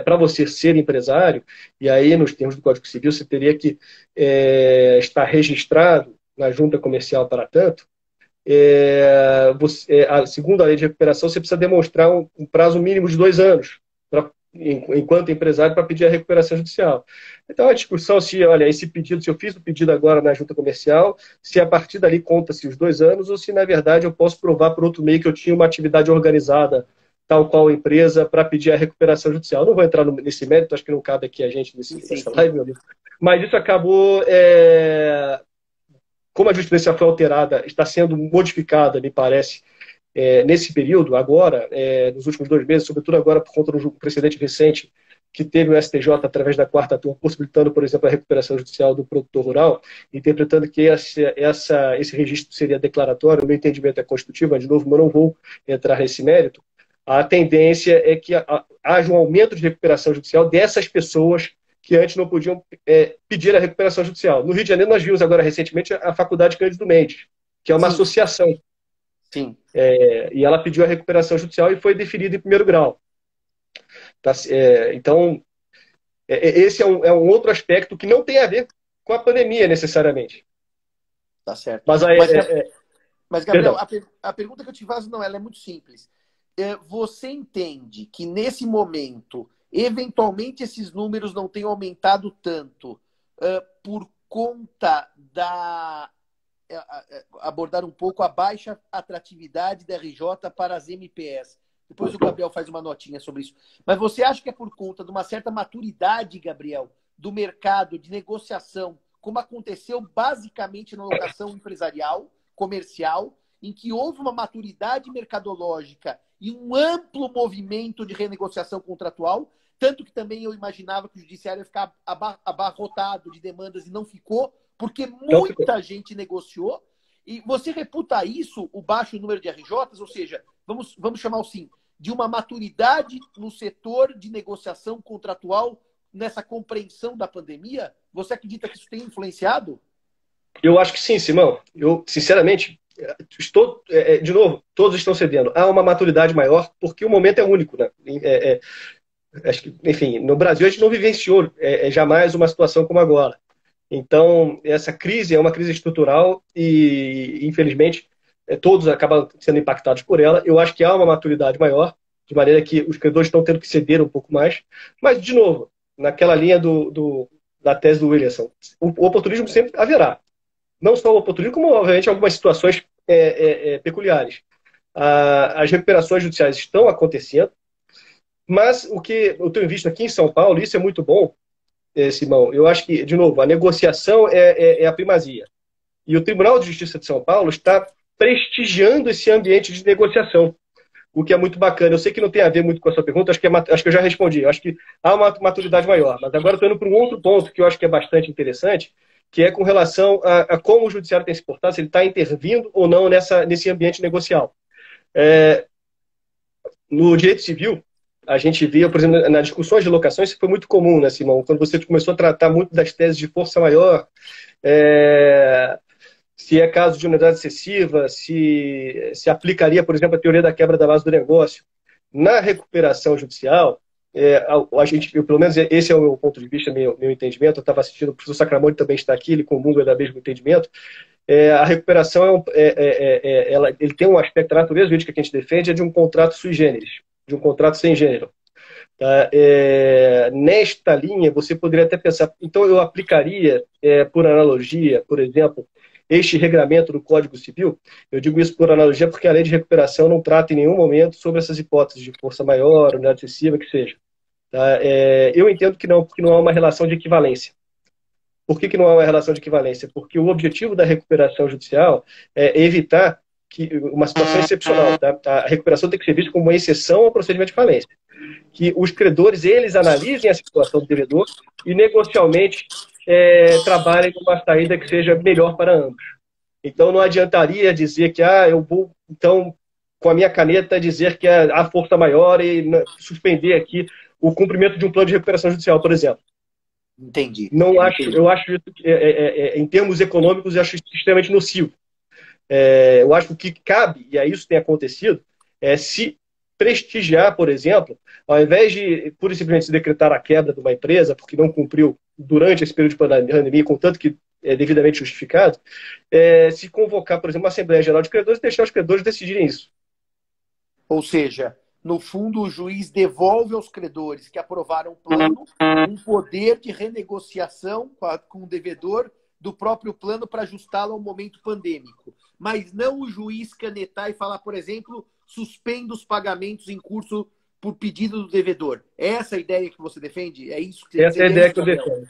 para você ser empresário, e aí nos termos do Código Civil você teria que estar registrado na junta comercial para tanto, segundo a lei de recuperação, você precisa demonstrar um prazo mínimo de 2 anos enquanto empresário para pedir a recuperação judicial. Então a discussão se eu fiz o pedido agora na junta comercial, se a partir dali conta-se os 2 anos ou se na verdade eu posso provar por outro meio que eu tinha uma atividade organizada tal qual empresa para pedir a recuperação judicial. Não vou entrar nesse mérito, acho que não cabe aqui a gente nessa live, meu amigo. Mas isso acabou, como a jurisprudência foi alterada, está sendo modificada, me parece, nesse período, agora, nos últimos 2 meses, sobretudo agora por conta do precedente recente que teve o STJ através da 4ª turma, possibilitando, por exemplo, a recuperação judicial do produtor rural, interpretando que esse registro seria declaratório, o meu entendimento é constitutivo, mas, de novo, eu não vou entrar nesse mérito. A tendência é que haja um aumento de recuperação judicial dessas pessoas que antes não podiam pedir a recuperação judicial. No Rio de Janeiro, nós vimos agora recentemente a Faculdade Cândido Mendes, que é uma associação. Sim. E ela pediu a recuperação judicial e foi deferida em 1º grau. Então, esse é um outro aspecto que não tem a ver com a pandemia, necessariamente. Tá certo. Mas Gabriel, a pergunta que eu te faço, ela é muito simples. Você entende que, nesse momento, eventualmente esses números não tenham aumentado tanto por conta abordar um pouco a baixa atratividade da RJ para as MPS? Depois o Gabriel faz uma notinha sobre isso. Mas você acha que é por conta de uma certa maturidade, Gabriel, do mercado de negociação, como aconteceu basicamente na locação empresarial, comercial, em que houve uma maturidade mercadológica e um amplo movimento de renegociação contratual, tanto que também eu imaginava que o judiciário ia ficar abarrotado de demandas e não ficou, porque muita gente negociou. E você reputa isso, o baixo número de RJs, ou seja, vamos chamar assim, de uma maturidade no setor de negociação contratual nessa compreensão da pandemia? Você acredita que isso tem influenciado? Eu acho que sim, Simão. Eu, sinceramente, de novo, todos estão cedendo. Há uma maturidade maior, porque o momento é único, né? Acho que, enfim, no Brasil a gente não vivenciou jamais uma situação como agora. Então, essa crise é uma crise estrutural e, infelizmente, todos acabam sendo impactados por ela. Eu acho que há uma maturidade maior, de maneira que os credores estão tendo que ceder um pouco mais. Mas, de novo, naquela linha da tese do Williamson, o oportunismo sempre haverá. Não só o oportunismo, como, obviamente, algumas situações peculiares. As recuperações judiciais estão acontecendo, mas o que eu tenho visto aqui em São Paulo, isso é muito bom, Simão, eu acho que, de novo, a negociação é a primazia. E o Tribunal de Justiça de São Paulo está prestigiando esse ambiente de negociação. o que é muito bacana. Eu sei que não tem a ver muito com a sua pergunta, acho que eu já respondi. Eu acho que há uma maturidade maior. Mas agora estou indo para um outro ponto que eu acho que é bastante interessante, que é com relação a como o judiciário tem se portado, se ele está intervindo ou não nesse ambiente negocial. No direito civil, a gente via, por exemplo, nas discussões de locações, isso foi muito comum, né, Simão? Quando você começou a tratar muito das teses de força maior, se é caso de unidade excessiva, se aplicaria, por exemplo, a teoria da quebra da base do negócio. Na recuperação judicial, a gente, pelo menos esse é o meu ponto de vista, meu entendimento, eu estava assistindo, o professor Sacramone também está aqui, ele comunga da mesmo entendimento. A recuperação ele tem um aspecto, a natureza jurídica que a gente defende é de um contrato sui generis, de um contrato sem gênero. Tá? Nesta linha, você poderia até pensar, então eu aplicaria, por analogia, por exemplo, este regramento do Código Civil. Eu digo isso por analogia porque a lei de recuperação não trata em nenhum momento sobre essas hipóteses de força maior, unidade excessiva, que seja. Tá? Eu entendo que não, porque não há uma relação de equivalência. Por que não há uma relação de equivalência? Porque o objetivo da recuperação judicial é evitar uma situação excepcional. Tá? A recuperação tem que ser vista como uma exceção ao procedimento de falência. Que os credores, eles analisem a situação do devedor e negocialmente trabalhem com uma saída que seja melhor para ambos. Então não adiantaria dizer que eu vou, então, com a minha caneta, dizer que há força maior e suspender aqui o cumprimento de um plano de recuperação judicial, por exemplo. Entendi. Não acho, eu acho isso, em termos econômicos, eu acho extremamente nocivo. Eu acho que cabe, e aí isso tem acontecido, se prestigiar, por exemplo, ao invés de, pura e simplesmente, se decretar a quebra de uma empresa porque não cumpriu durante esse período de pandemia, contanto que é devidamente justificado, se convocar, por exemplo, uma Assembleia Geral de Credores e deixar os credores decidirem isso. Ou seja, no fundo, o juiz devolve aos credores que aprovaram o plano um poder de renegociação com o devedor do próprio plano para ajustá-lo ao momento pandêmico. Mas não o juiz canetar e falar, por exemplo, suspenda os pagamentos em curso por pedido do devedor. É essa a ideia que você defende? É isso que essa é a ideia que eu defendo.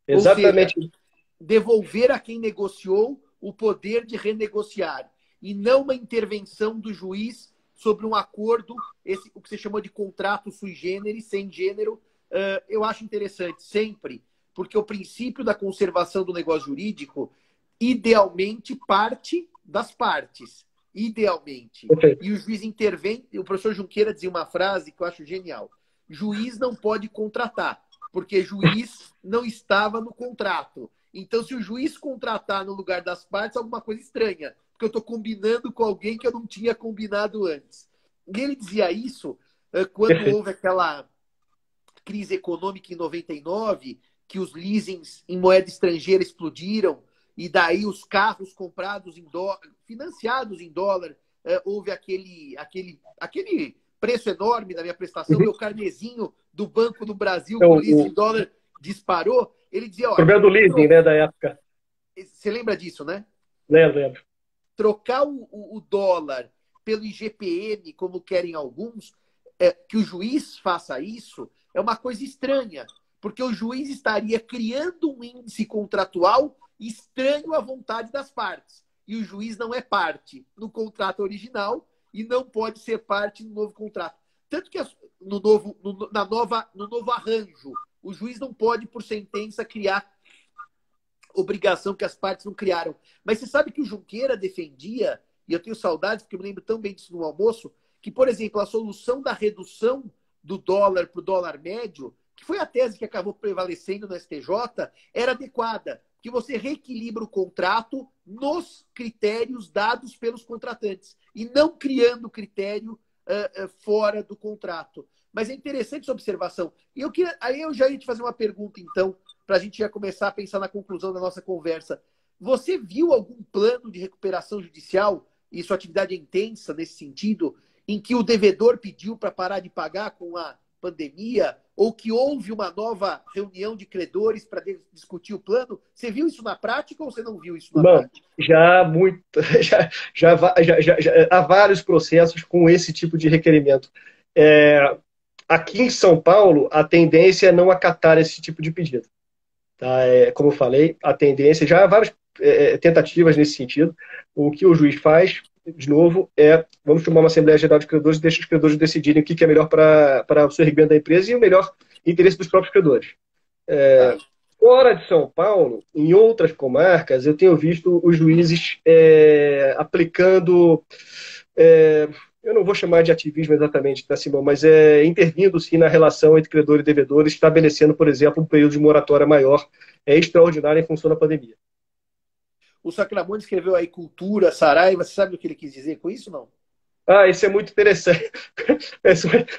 Exatamente. Ou seja, devolver a quem negociou o poder de renegociar e não uma intervenção do juiz sobre um acordo, o que você chamou de contrato sui generis, sem gênero. Eu acho interessante sempre, porque o princípio da conservação do negócio jurídico idealmente parte das partes. Idealmente. Okay. E o juiz intervém. O professor Junqueira dizia uma frase que eu acho genial. Juiz não pode contratar, porque juiz não estava no contrato. Então, se o juiz contratar no lugar das partes, é alguma coisa estranha, porque eu estou combinando com alguém que eu não tinha combinado antes. E ele dizia isso quando houve aquela crise econômica em 99, que os leasings em moeda estrangeira explodiram, e daí os carros comprados em dólar, financiados em dólar, houve aquele preço enorme da minha prestação, meu carnezinho do Banco do Brasil com leasing em dólar disparou. Ele dizia, o problema do leasing, né, da época. Você lembra disso, né? Lembro. Trocar o dólar pelo IGPM, como querem alguns, que o juiz faça isso, é uma coisa estranha, porque o juiz estaria criando um índice contratual estranho à vontade das partes. E o juiz não é parte no contrato original e não pode ser parte no novo contrato. Tanto que no novo arranjo, o juiz não pode, por sentença, criar obrigação que as partes não criaram. Mas você sabe que o Junqueira defendia, e eu tenho saudades, porque eu me lembro tão bem disso no almoço, que, por exemplo, a solução da redução do dólar para o dólar médio, que foi a tese que acabou prevalecendo no STJ, era adequada, que você reequilibra o contrato nos critérios dados pelos contratantes e não criando critério fora do contrato. Mas é interessante essa observação. E aí eu já ia te fazer uma pergunta, então, para a gente já começar a pensar na conclusão da nossa conversa. Você viu algum plano de recuperação judicial, e sua atividade é intensa nesse sentido, em que o devedor pediu para parar de pagar com a pandemia, ou que houve uma nova reunião de credores para discutir o plano? Você viu isso na prática ou você não viu isso na prática? Já há vários processos com esse tipo de requerimento. Aqui em São Paulo, a tendência é não acatar esse tipo de pedido. Tá? Como eu falei, a tendência, já há várias tentativas nesse sentido. O que o juiz faz de novo, vamos tomar uma Assembleia Geral de Credores e deixar os credores decidirem o que é melhor para o surgimento da empresa e o melhor interesse dos próprios credores. Fora de São Paulo, em outras comarcas, eu tenho visto os juízes aplicando, eu não vou chamar de ativismo exatamente, tá, Simão, mas intervindo sim na relação entre credor e devedor, estabelecendo, por exemplo, um período de moratória maior, extraordinário em função da pandemia. O Sacramone escreveu aí cultura, Saraiva, você sabe o que ele quis dizer com isso, não? Isso é muito interessante.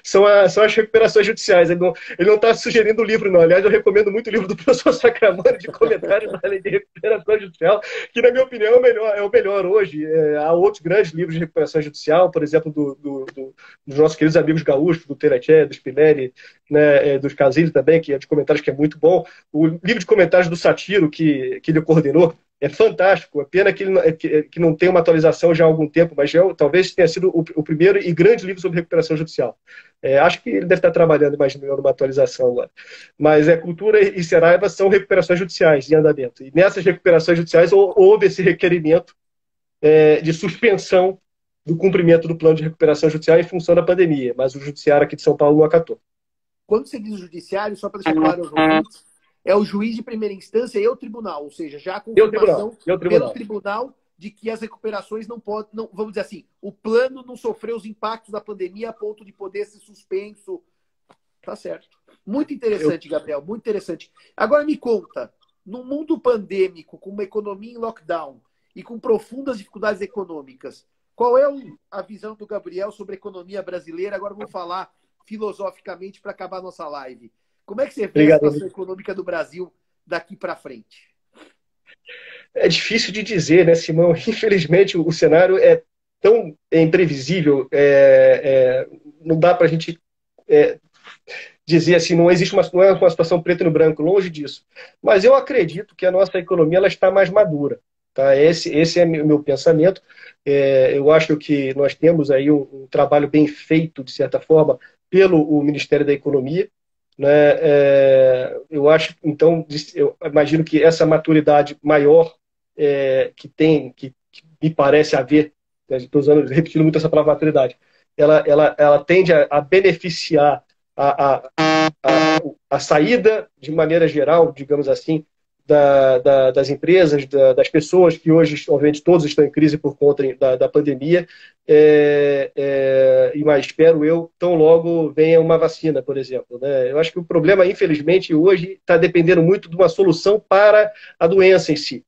São as recuperações judiciais. Ele não está sugerindo o livro, não. Aliás, eu recomendo muito o livro do professor Sacramone de comentários da lei de recuperação judicial, que, na minha opinião, é o melhor hoje. Há outros grandes livros de recuperação judicial, por exemplo, dos nossos queridos amigos gaúchos, do Tereché, do Spinelli, né, dos Casilli também, que é de comentários que é muito bom. O livro de comentários do Satiro, que ele coordenou, é fantástico. É pena que não tem uma atualização já há algum tempo, mas talvez tenha sido o primeiro e grande livro sobre recuperação judicial. Acho que ele deve estar trabalhando, imagino eu, numa atualização agora. Mas Cultura e Saraiva são recuperações judiciais em andamento. E nessas recuperações judiciais houve esse requerimento de suspensão do cumprimento do plano de recuperação judicial em função da pandemia, mas o judiciário aqui de São Paulo não acatou. Quando você diz o judiciário, só para deixar claro aos ouvintes, é o juiz de primeira instância e o tribunal, ou seja, já a confirmação pelo tribunal de que as recuperações não podem, vamos dizer assim, o plano não sofreu os impactos da pandemia a ponto de poder ser suspenso. Tá certo. Muito interessante, Gabriel, muito interessante. Agora me conta, num mundo pandêmico, com uma economia em lockdown e com profundas dificuldades econômicas, qual é a visão do Gabriel sobre a economia brasileira? Agora vamos falar filosoficamente para acabar a nossa live. Como é que você vê a situação econômica do Brasil daqui para frente? É difícil de dizer, né, Simão? Infelizmente, o cenário é tão imprevisível, não dá para a gente dizer assim, não é uma situação preto no branco, longe disso. Mas eu acredito que a nossa economia ela está mais madura. Tá? Esse é o meu pensamento. Eu acho que nós temos aí um trabalho bem feito, de certa forma, pelo Ministério da Economia. Eu acho, então, eu imagino que essa maturidade maior que me parece haver, estou repetindo muito essa palavra maturidade, ela tende a beneficiar a saída, de maneira geral, digamos assim, das empresas, das pessoas que hoje, obviamente, todos estão em crise por conta da pandemia, mas espero eu, tão logo venha uma vacina, por exemplo. Né? Eu acho que o problema, infelizmente, hoje está dependendo muito de uma solução para a doença em si.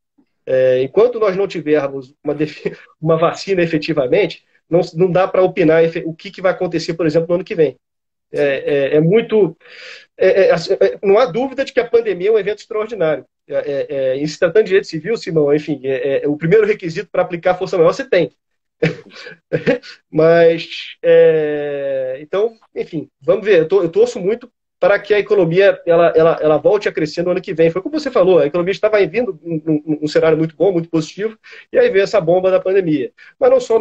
Enquanto nós não tivermos uma vacina efetivamente, não dá para opinar o que vai acontecer, por exemplo, no ano que vem. Não há dúvida de que a pandemia é um evento extraordinário. Em se tratando de direito civil, Simão, enfim, o primeiro requisito para aplicar a força maior você tem. Mas, então, enfim, vamos ver. Eu torço muito para que a economia ela volte a crescer no ano que vem. Foi como você falou, a economia estava vindo num cenário muito bom, muito positivo, e aí veio essa bomba da pandemia. Mas não só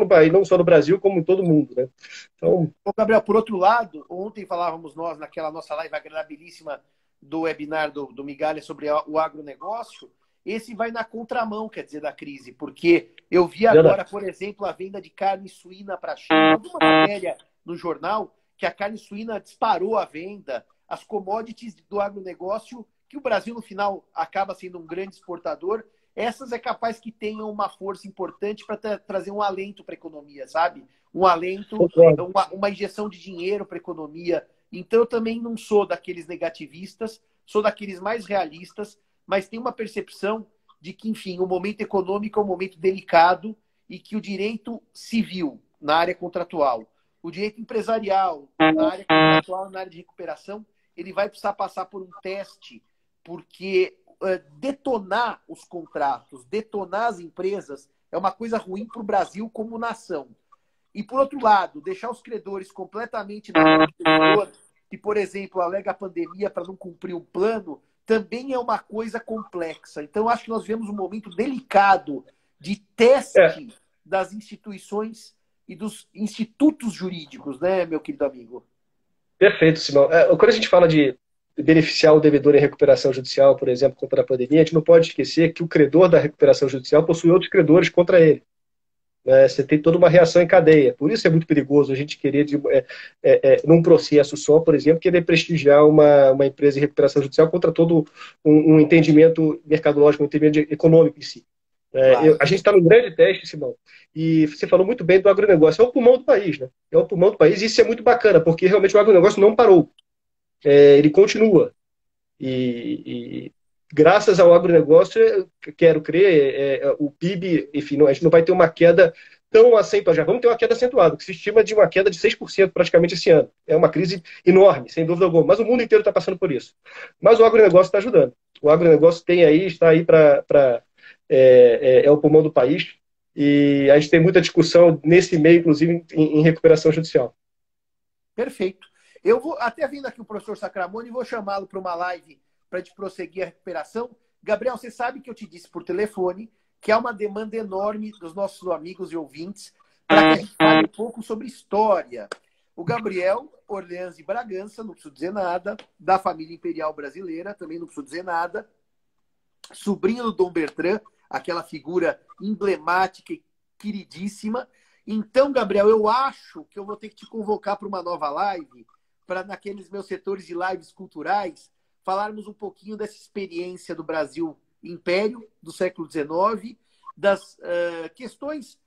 no Brasil, como em todo mundo. Né? Então... Bom, Gabriel, por outro lado, ontem falávamos nós, naquela nossa live agradabilíssima do webinar do Migalha sobre o agronegócio, esse vai na contramão, quer dizer, da crise, porque eu vi agora, por exemplo, a venda de carne suína para a China. Eu vi uma matéria no jornal que a carne suína disparou a venda, as commodities do agronegócio, que o Brasil, no final, acaba sendo um grande exportador, essas é capaz que tenham uma força importante para trazer um alento para a economia, sabe? Um alento, uma injeção de dinheiro para a economia. Então, eu também não sou daqueles negativistas, sou daqueles mais realistas, mas tem uma percepção de que, enfim, o momento econômico é um momento delicado e que o direito civil, na área contratual, o direito empresarial, na área contratual, na área de recuperação, ele vai precisar passar por um teste, porque detonar os contratos, detonar as empresas, é uma coisa ruim para o Brasil como nação. E, por outro lado, deixar os credores completamente na mão do credor, que, por exemplo, alega a pandemia para não cumprir o plano, também é uma coisa complexa. Então, acho que nós vivemos um momento delicado de teste das instituições e dos institutos jurídicos, né, meu querido amigo? Perfeito, Simão. Quando a gente fala de beneficiar o devedor em recuperação judicial, por exemplo, contra a pandemia, a gente não pode esquecer que o credor da recuperação judicial possui outros credores contra ele. né? Você tem toda uma reação em cadeia. Por isso é muito perigoso a gente querer, num processo só, por exemplo, querer prestigiar uma empresa de recuperação judicial contra todo um entendimento mercadológico, um entendimento econômico em si. Claro. A gente está num grande teste, Simão, e você falou muito bem do agronegócio. É o pulmão do país, né? É o pulmão do país, e isso é muito bacana, porque realmente o agronegócio não parou. Ele continua. E graças ao agronegócio, eu quero crer, o PIB, enfim, a gente não vai ter uma queda tão acentuada. Já vamos ter uma queda acentuada, que se estima de uma queda de 6% praticamente esse ano. É uma crise enorme, sem dúvida alguma. Mas o mundo inteiro está passando por isso. Mas o agronegócio está ajudando. O agronegócio está aí para é o pulmão do país, e a gente tem muita discussão nesse meio, inclusive, em recuperação judicial. Perfeito. Eu vou até vindo aqui o professor Sacramone e vou chamá-lo para uma live para a gente prosseguir a recuperação. Gabriel, você sabe que eu te disse por telefone que há uma demanda enorme dos nossos amigos e ouvintes para que a gente fale um pouco sobre história. O Gabriel Orleans de Bragança, não preciso dizer nada, da família imperial brasileira, também não preciso dizer nada, sobrinho do Dom Bertrand, aquela figura emblemática e queridíssima. Então, Gabriel, eu acho que eu vou ter que te convocar para uma nova live, para naqueles meus setores de lives culturais, falarmos um pouquinho dessa experiência do Brasil Império, do século XIX, das questões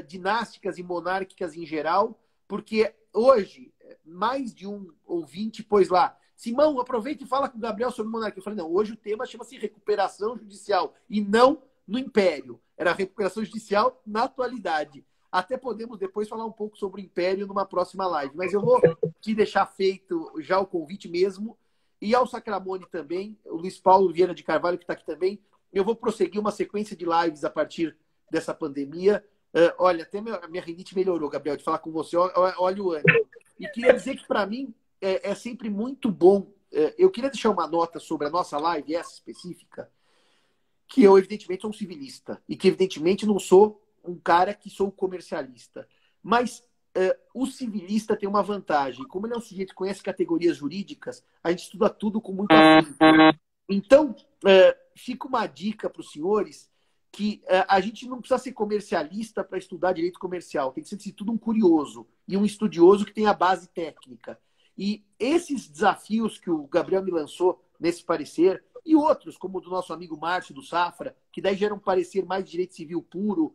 dinásticas e monárquicas em geral, porque hoje, mais de um ouvinte pôs lá, Simão, aproveita e fala com o Gabriel sobre monarquia. Eu falei, não, hoje o tema chama-se recuperação judicial, e não no Império. Era recuperação judicial na atualidade. Até podemos depois falar um pouco sobre o Império numa próxima live. Mas eu vou te deixar feito já o convite mesmo. E ao Sacramone também, o Luiz Paulo Vieira de Carvalho, que está aqui também. Eu vou prosseguir uma sequência de lives a partir dessa pandemia. Olha, até a minha rinite melhorou, Gabriel, de falar com você. Olha o ânimo. E queria dizer que, para mim, é sempre muito bom. Eu queria deixar uma nota sobre a nossa live, essa específica, que eu, evidentemente, sou um civilista. E que, evidentemente, não sou um cara que sou comercialista. Mas o civilista tem uma vantagem. Como ele é um sujeito que conhece categorias jurídicas, a gente estuda tudo com muito afinco. Então, fica uma dica para os senhores que a gente não precisa ser comercialista para estudar direito comercial. Tem que ser, de tudo, um curioso e um estudioso que tem a base técnica. E esses desafios que o Gabriel me lançou nesse parecer, e outros, como o do nosso amigo Márcio do Safra, que daí gera um parecer mais de direito civil puro,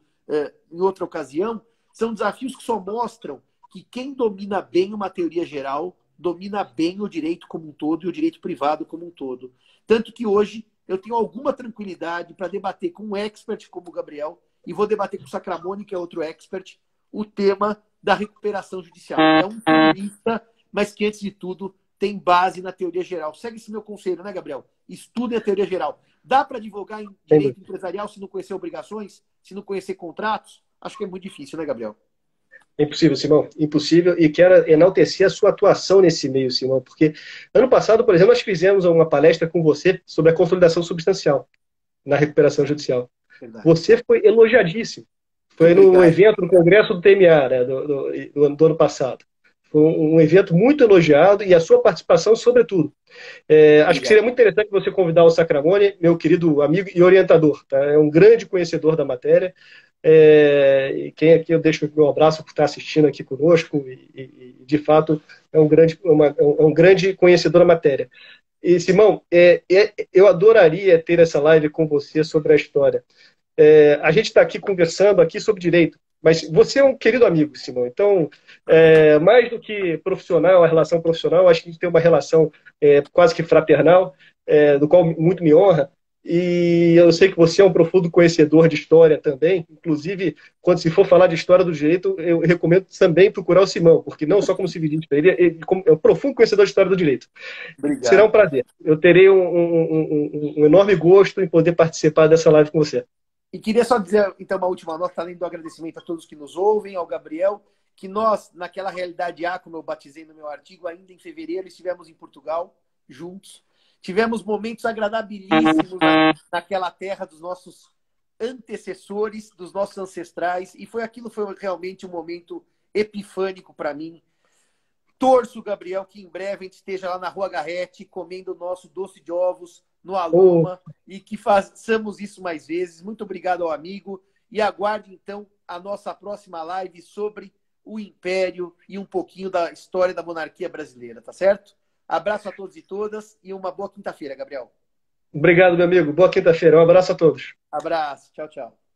em outra ocasião, são desafios que só mostram que quem domina bem uma teoria geral domina bem o direito como um todo e o direito privado como um todo. Tanto que hoje eu tenho alguma tranquilidade para debater com um expert como o Gabriel e vou debater com o Sacramone, que é outro expert, o tema da recuperação judicial. É um civilista, mas que, antes de tudo, tem base na teoria geral. Segue esse meu conselho, né, Gabriel? Estude a teoria geral. Dá para advogar em direito empresarial se não conhecer obrigações? Se não conhecer contratos? Acho que é muito difícil, né, Gabriel? É impossível, Simão. Impossível. E quero enaltecer a sua atuação nesse meio, Simão, porque ano passado, por exemplo, nós fizemos uma palestra com você sobre a consolidação substancial na recuperação judicial. Verdade. Você foi elogiadíssimo. Foi no evento, no congresso do TMA, né, do ano passado. Foi um evento muito elogiado e a sua participação, sobretudo. Acho que seria muito interessante você convidar o Sacramone, meu querido amigo e orientador. Tá? É um grande conhecedor da matéria. E quem aqui eu deixo o meu abraço por estar assistindo aqui conosco e de fato é um grande conhecedor da matéria. E Simão, eu adoraria ter essa live com você sobre a história. A gente está aqui conversando aqui sobre direito, mas você é um querido amigo, Simão. Então, mais do que profissional, a relação profissional, acho que a gente tem uma relação quase que fraternal, do qual muito me honra. E eu sei que você é um profundo conhecedor de história também. Inclusive, quando se for falar de história do direito, eu recomendo também procurar o Simão, porque não só como civilista, ele é um profundo conhecedor de história do direito. Obrigado. Será um prazer. Eu terei um enorme gosto em poder participar dessa live com você. E queria só dizer, então, uma última nota, além do agradecimento a todos que nos ouvem, ao Gabriel, que nós, naquela realidade A, como eu batizei no meu artigo, ainda em fevereiro, estivemos em Portugal, juntos. Tivemos momentos agradabilíssimos naquela terra dos nossos antecessores, dos nossos ancestrais, e aquilo foi realmente um momento epifânico para mim. Torço, Gabriel, que em breve a gente esteja lá na Rua Garrete comendo o nosso doce de ovos no Aluma e que façamos isso mais vezes. Muito obrigado ao amigo e aguarde, então, a nossa próxima live sobre o Império e um pouquinho da história da monarquia brasileira, tá certo? Abraço a todos e todas e uma boa quinta-feira, Gabriel. Obrigado, meu amigo. Boa quinta-feira. Um abraço a todos. Abraço. Tchau, tchau.